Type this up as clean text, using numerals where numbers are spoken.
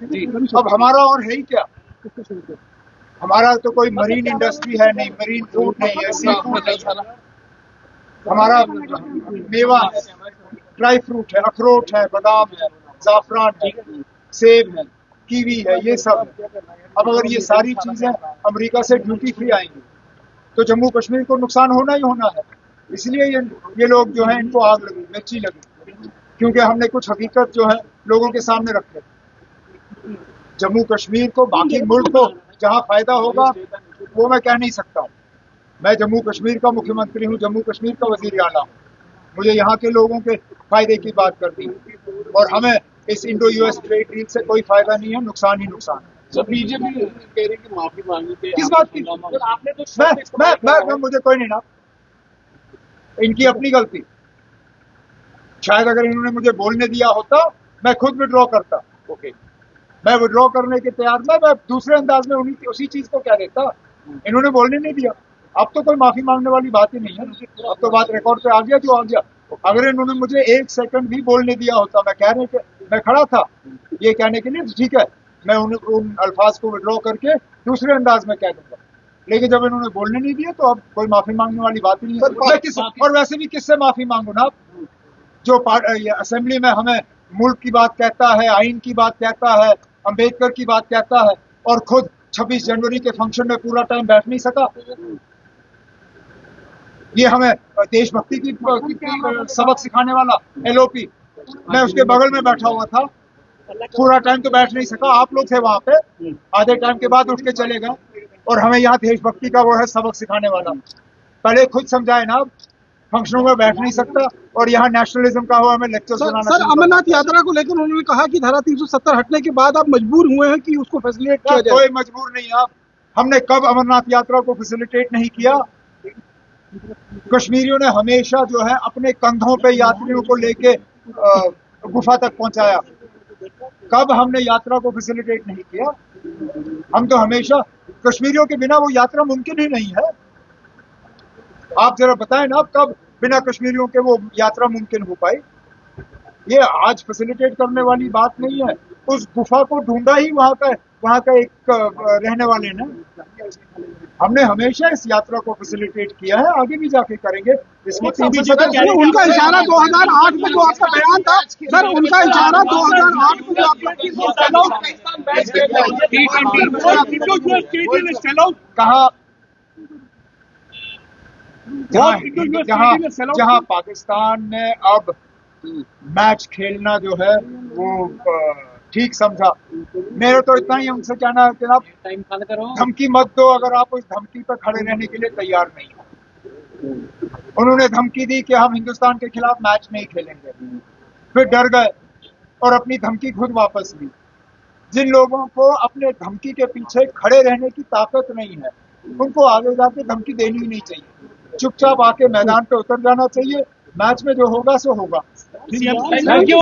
अब हमारा और है ही क्या? हमारा तो कोई मरीन इंडस्ट्री है नहीं, मरीन फूड नहीं है, सी फूड नहीं है। हमारा मेवा है, ड्राई फ्रूट है, अखरोट है, बादाम है, जाफरान है, सेब है, कीवी है, ये सब है। अब अगर ये सारी चीजें अमेरिका से ड्यूटी फ्री आएंगी तो जम्मू कश्मीर को नुकसान होना ही होना है। इसलिए ये लोग जो है इनको आग लगी, मिर्ची लगी, क्योंकि हमने कुछ हकीकत जो है लोगों के सामने रखे। जम्मू कश्मीर को, बाकी मुल्क को जहां फायदा होगा वो मैं कह नहीं सकता हूं। मैं जम्मू कश्मीर का मुख्यमंत्री हूं, जम्मू कश्मीर का वजीर आला हूं। मुझे यहाँ के लोगों के फायदे की बात करनी है और हमें इस इंडो यूएस ट्रेड डील से कोई फायदा नहीं है, नुकसान ही नुकसान है। सर बीजेपी कह रही कि माफी मांगनी थी, किस बात की? आपने तो मैं मुझे कोई नहीं ना, इनकी अपनी गलती। शायद अगर इन्होंने मुझे बोलने दिया होता मैं खुद विड्रॉ करता। ओके, मैं विड्रॉ करने के तैयार था, मैं दूसरे अंदाज में उसी चीज को कह देता। इन्होंने बोलने नहीं दिया। अब तो कोई माफी मांगने वाली बात ही नहीं है, अब तो बात रिकॉर्ड पे आ गया जो आ गया। अगर इन्होंने मुझे एक सेकंड भी बोलने दिया होता, मैं खड़ा था ये कहने के लिए ठीक है, मैं उन अल्फाज को विड्रॉ करके दूसरे अंदाज में कह दूंगा। लेकिन जब इन्होंने बोलने नहीं दिया तो अब कोई माफी मांगने वाली बात ही नहीं है। और वैसे भी किससे माफी मांगू ना, जो असेंबली में हमें मुल्क की बात कहता है, आइन की बात कहता है, अंबेडकर की बात कहता है और खुद 26 जनवरी के फंक्शन में पूरा टाइम बैठ नहीं सका। ये हमें देशभक्ति की सबक सिखाने वाला एलओपी, मैं उसके बगल में बैठा हुआ था, पूरा टाइम तो बैठ नहीं सका। आप लोग थे वहां पे, आधे टाइम के बाद उठ के चले गए और हमें यहाँ देशभक्ति का वो है सबक सिखाने वाला। पहले खुद समझाए ना, फंक्शनों में बैठ नहीं सकता और यहाँ नेशनलिज्म का हो हमें लेक्चर सुनाना। सर अमरनाथ यात्रा को लेकर उन्होंने कहा कि धारा 370 हटने के बाद आप मजबूर हुए हैं कि उसको फैसिलिटेट किया जाए। कोई मजबूर नहीं। आप, हमने कब अमरनाथ यात्रा को फैसिलिटेट नहीं किया? कश्मीरियों ने हमेशा जो है अपने कंधों पे यात्रियों को लेके गुफा तक पहुंचाया। कब हमने यात्रा को फैसिलिटेट नहीं किया? हम तो हमेशा, कश्मीरियों के बिना वो यात्रा मुमकिन ही नहीं है। आप जरा बताएं ना, कब बिना कश्मीरियों के वो यात्रा मुमकिन हो पाई? ये आज फैसिलिटेट करने वाली बात नहीं है। उस गुफा को ढूंढा ही वहां का एक रहने वाले ने। हमने हमेशा इस यात्रा को फैसिलिटेट किया है, आगे भी जाके करेंगे। उनका इशारा 2008 में जो आपका बयान था सर, उनका इशारा 2008 में जो आपका कहा, जहां पाकिस्तान ने अब मैच खेलना जो है वो ठीक समझा। मेरे तो इतना ही उनसे कहना है कि आप धमकी मत दो अगर आप उस धमकी पर खड़े रहने के लिए तैयार नहीं हो। उन्होंने धमकी दी कि हम हिंदुस्तान के खिलाफ मैच नहीं खेलेंगे, फिर डर गए और अपनी धमकी खुद वापस ली। जिन लोगों को अपने धमकी के पीछे खड़े रहने की ताकत नहीं है, उनको आगे जाके धमकी देनी ही नहीं चाहिए। चुपचाप आके मैदान पे उतर जाना चाहिए। मैच में जो होगा सो होगा। Thank you.